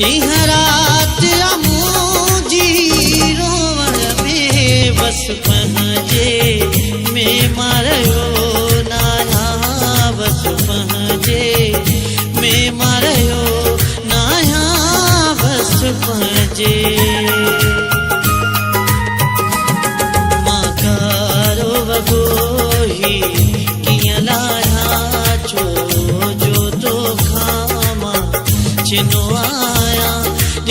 ॾींहं राति मुंहिंजी रोवण में बस पंहिंजे में मारियो नाया बस पंहिंजे में मारियो नाया बस पंहिंजे मां कारो वॻो ही कीअं लाया छो जो तोखां मां छिनो आया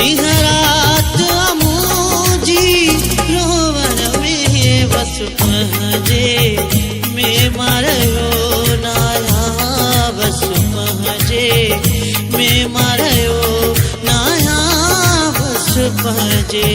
ॾींहं राति मुंहिंजी रोवण में बस पंहिंजे में मारियो नाया बस पंहिंजे में मारियो नाया बस पंहिंजे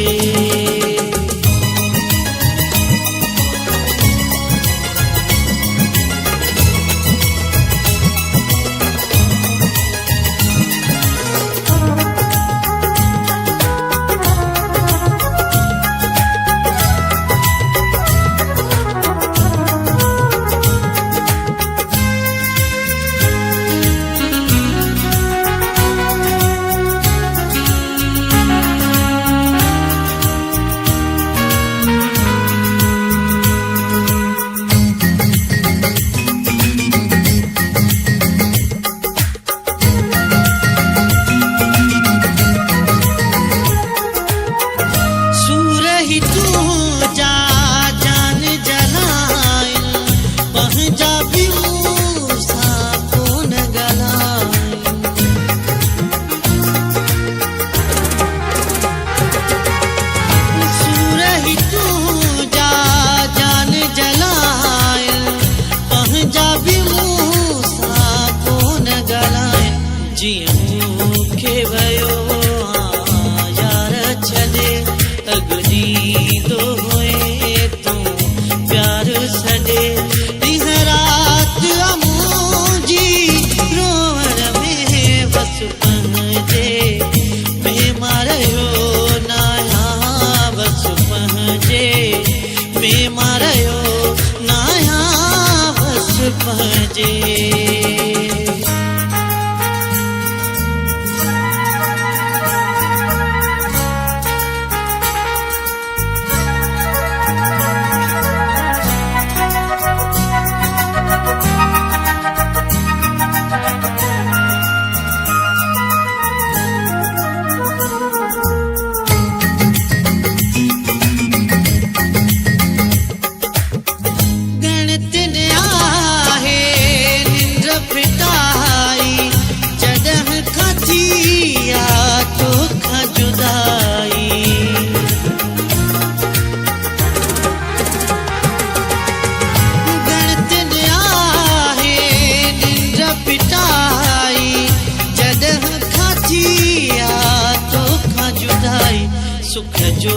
सुख जो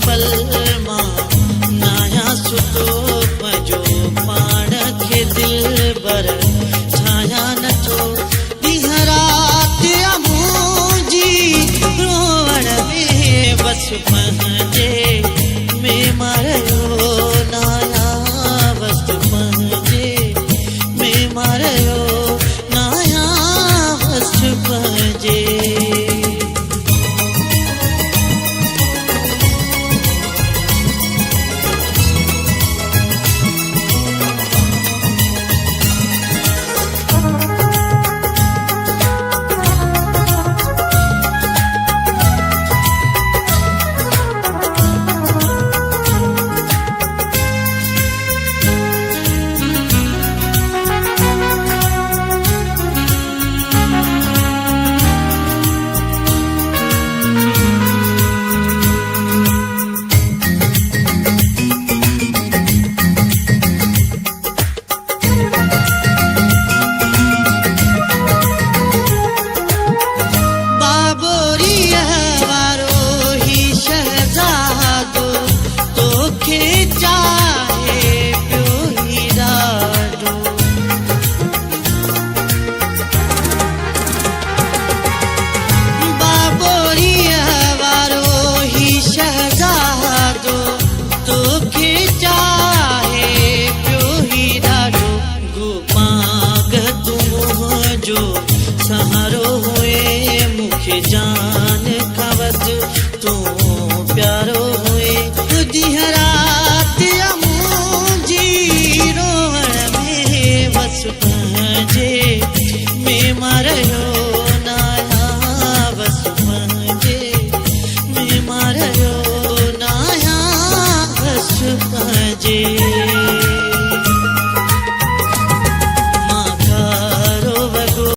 पल मां नाया सुतो पंहिंजो पाण खे दिल बर छाया नथो ॾींहं राति मुंहिंजी रोवण में बस पंहिंजे में मारियो नाया बस पंहिंजे में मारियो नाया बस पंहिंजे सहारो हुए मुखे जान जे